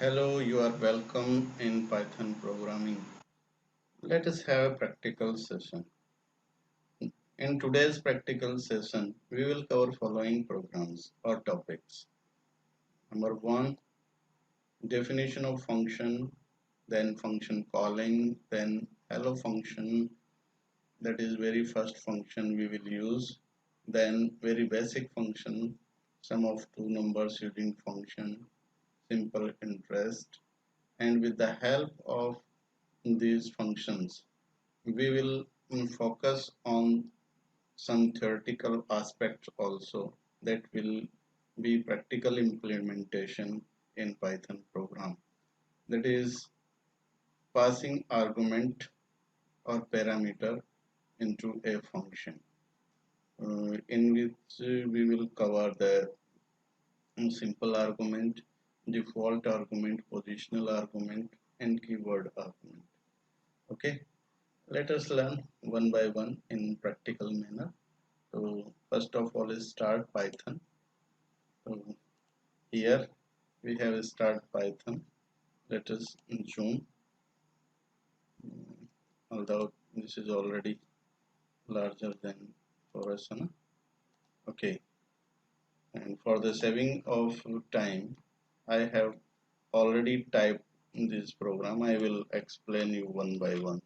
Hello, you are welcome in Python programming. Let us have a practical session. In today's practical session, we will cover following programs or topics. Number one, definition of function, then function calling, then hello function, that is very first function we will use, then very basic function, sum of two numbers using function, simple interest, and with the help of these functions we will focus on some theoretical aspects also that will be practical implementation in Python program, that is passing argument or parameter into a function, in which we will cover the simple argument, default argument, positional argument, and keyword argument. Okay, let us learn one by one in practical manner. So first of all is start Python. So here we have start Python. Let us zoom. Although this is already larger than for us, huh? Okay, and for the saving of time, I have already typed this program. I will explain you one by one.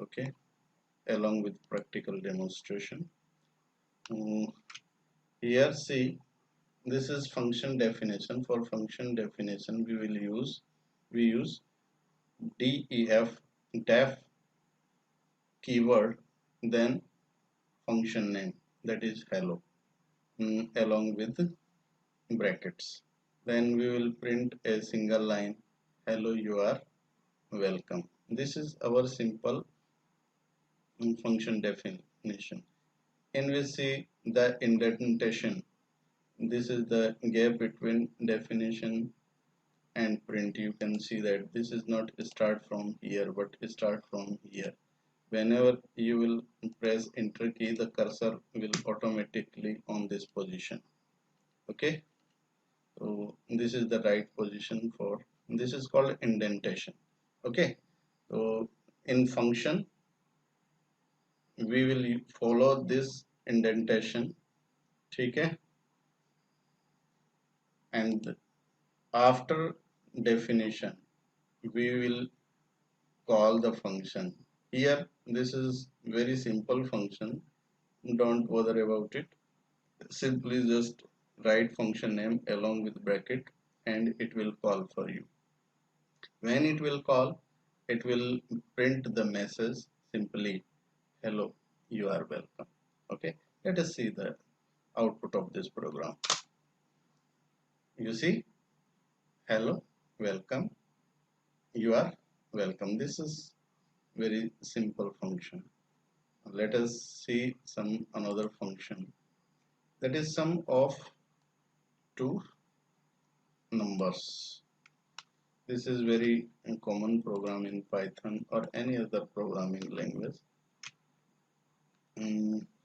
Okay, along with practical demonstration. Mm, Here see, this is function definition. For function definition we use def keyword, then function name, that is hello, along with brackets. Then we will print a single line, hello, you are welcome. This is our simple function definition. And we see the indentation. This is the gap between definition and print. You can see that this is not start from here but start from here. Whenever you will press enter key, the cursor will automatically on this position. Okay, so this is the right position for this, is called indentation. Okay, so in function we will follow this indentation. Okay, and after definition we will call the function. Here this is very simple function, don't bother about it. Simply just write function name along with bracket and it will call for you. When it will call, it will print the message simply, hello, you are welcome. Okay, let us see the output of this program. You see, hello, welcome, you are welcome. This is very simple function. Let us see some another function, that is sum of two numbers. This is very common program in Python or any other programming language.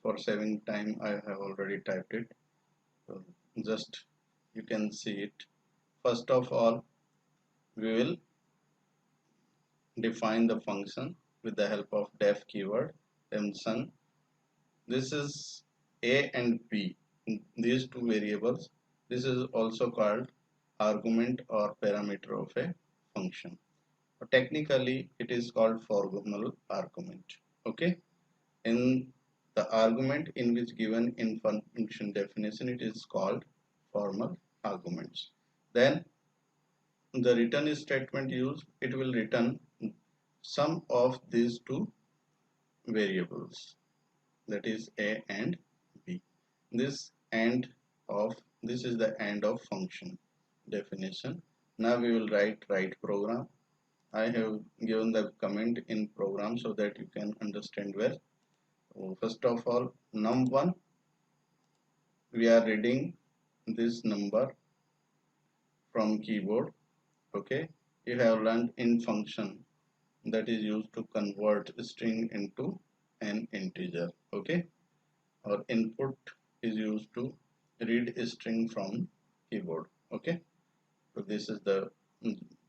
For saving time I have already typed it, so just you can see it. First of all we will define the function with the help of def keyword, then sum. This is a and b, these two variables. This is also called argument or parameter of a function. Technically it is called formal argument. Okay, in the argument in which given in function definition, it is called formal arguments. Then the return statement used, it will return sum of these two variables, that is a and b. This and of this is the end of function definition. Now we will write program. I have given the comment in program so that you can understand well. First of all, num1, we are reading this number from keyboard. Okay, you have learned in function that is used to convert string into an integer. Okay, or input is used to read a string from keyboard. Okay, so this is the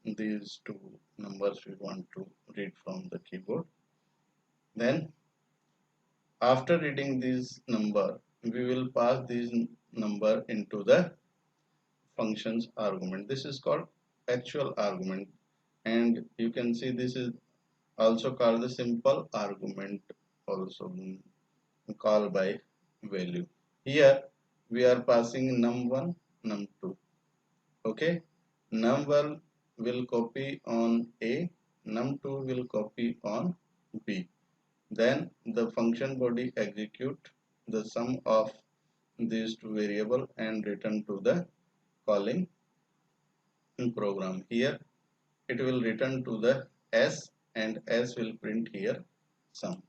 these two numbers we want to read from the keyboard. Then after reading this number, we will pass this number into the function's argument. This is called actual argument, and you can see this is also called the simple argument, also called by value. Here we are passing num1, num2. Okay, num1 will copy on A, num2 will copy on B. Then the function body execute the sum of these two variable and return to the calling program. Here it will return to the S, and S will print here sum.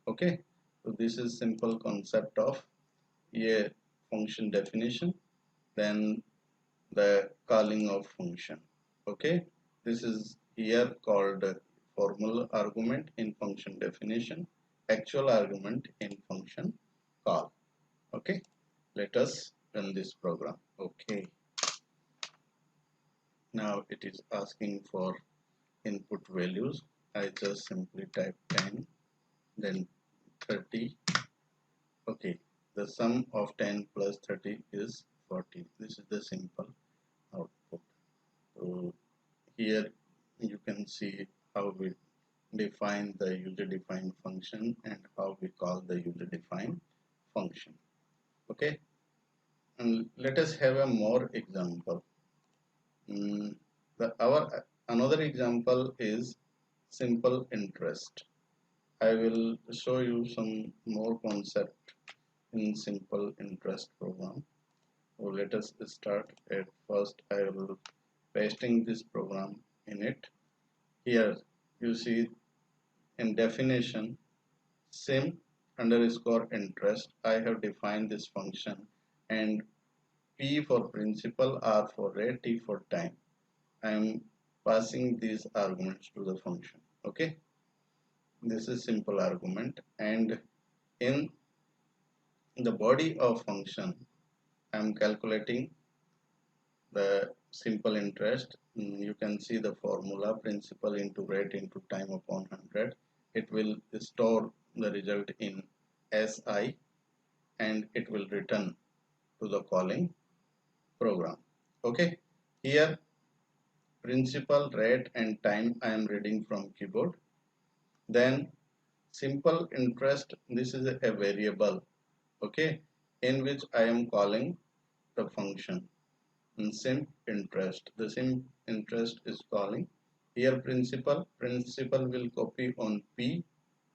Okay, so this is simple concept of a function definition, then the calling of function. Okay, this is here called formal argument in function definition, actual argument in function call. Okay, let us run this program. Okay, now it is asking for input values. I just simply type 10, then 30. Okay, the sum of 10 plus 30 is 40. This is the simple output. So here you can see how we define the user defined function and how we call the user defined function. Okay, and let us have a more example. Our another example is simple interest. I will show you some more concept in simple interest program. So let us start. At first I will pasting this program in it. Here you see in definition sim underscore interest, I have defined this function, and P for principal, R for rate, T for time. I am passing these arguments to the function. Okay, this is simple argument, and in the body of function I am calculating the simple interest. You can see the formula, principal into rate into time upon 100. It will store the result in SI, and it will return to the calling program. Okay, here principal, rate and time I am reading from keyboard. Then simple interest, this is a variable, okay, in which I am calling the function. And sim interest, the sim interest is calling here principal will copy on P,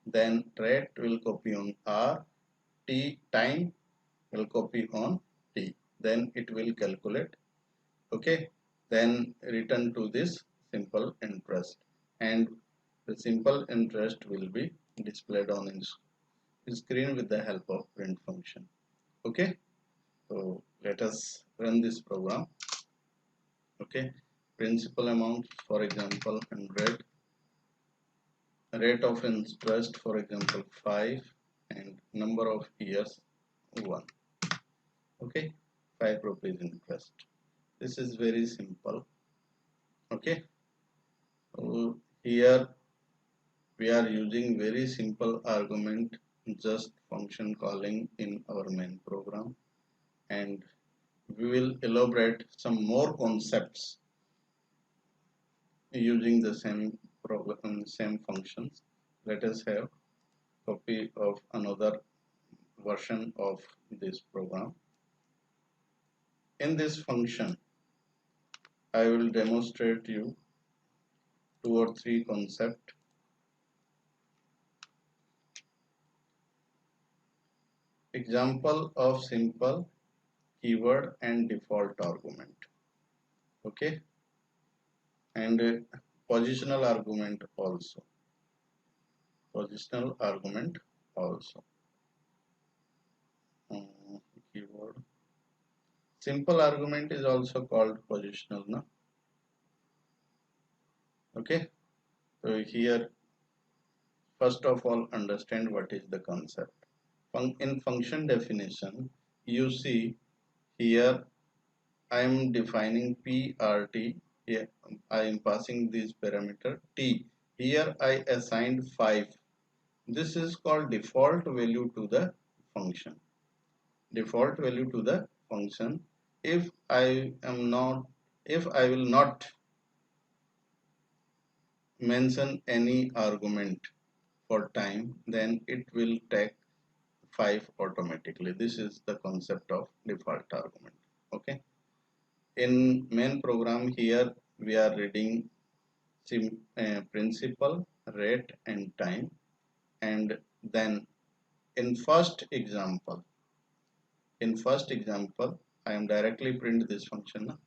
then rate will copy on R, T time will copy on T, then it will calculate. Okay, then return to this simple interest, and the simple interest will be displayed on screen with the help of print function. Okay, so let us run this program. Okay, principal amount for example 100, rate of interest for example 5, and number of years 1. Okay, 5 rupees interest. This is very simple. Okay, so here we are using very simple argument, just function calling in our main program, and we will elaborate some more concepts using the same program, same functions. Let us have copy of another version of this program. In this function I will demonstrate you 2 or 3 concepts. Example of simple keyword and default argument. Okay, and positional argument also. Positional argument also. Keyword. Simple argument is also called positional, no? Okay, so here first of all understand what is the concept. In function definition, you see here I am defining PRT Here I am passing this parameter t. Here I assigned 5. This is called default value to the function. Default value to the function. If I am not, if I will not mention any argument for time, then it will take 5 automatically. This is the concept of default argument. Okay. In main program here we are reading principal, rate and time, and then in first example I am directly print this function now.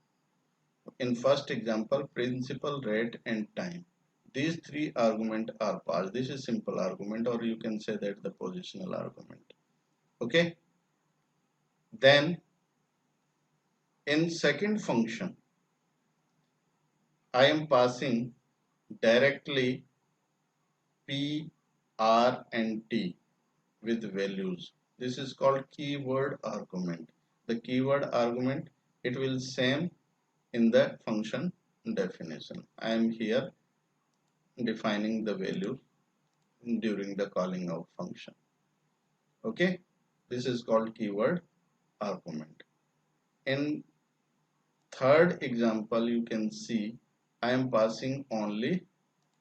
In first example, principal, rate and time, these three arguments are passed. This is simple argument, or you can say that the positional argument. Okay. Then in second function I am passing directly P, R and T with values. This is called keyword argument. The keyword argument, it will same in the function definition. I am here defining the value during the calling of function. Okay, this is called keyword argument. In third example, you can see I am passing only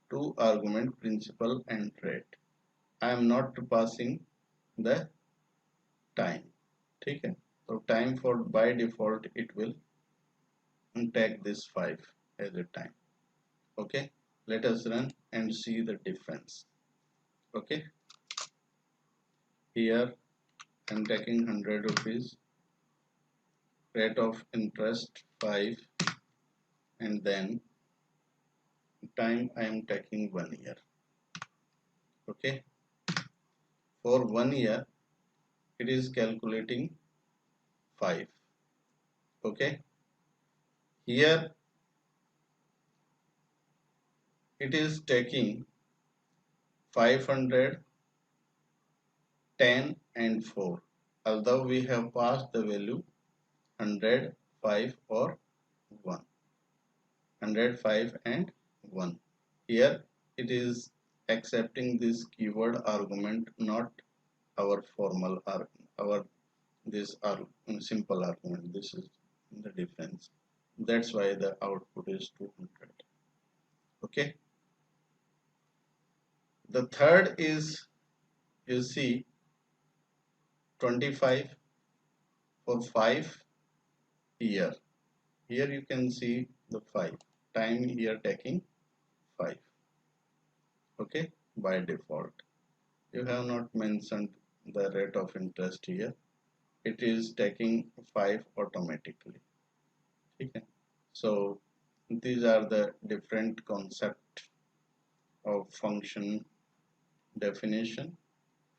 two argument, principal and rate. I am not passing the time. Okay, so time for by default it will take this 5 as a time. Okay, let us run and see the difference. Okay, here I am taking 100 rupees, rate of interest 5, and then time I am taking 1 year. Okay, for 1 year it is calculating 5. Okay, here it is taking 500, 10 and 4, although we have passed the value 100, 5 or 1. 100, 5 and 1. Here it is accepting this keyword argument, not our formal argument, our this simple argument. This is the difference. That's why the output is 200. Okay. The third is, you see, 25 for 5 year. Here you can see the 5. Time here taking 5. Okay, by default. You have not mentioned the rate of interest here. It is taking 5 automatically. Okay. So these are the different concept of function definition,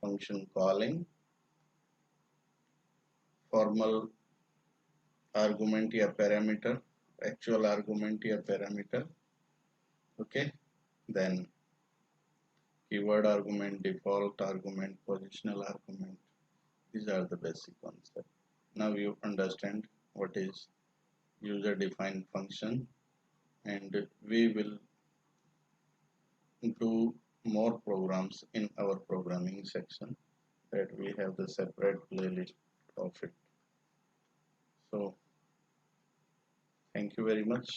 function calling, formal argument या parameter, actual argument या parameter. Okay, then keyword argument, default argument, positional argument. These are the basic concepts. Now you understand what is user defined function, and we will do more programs in our programming section, that we have the separate playlist of it. So thank you very much.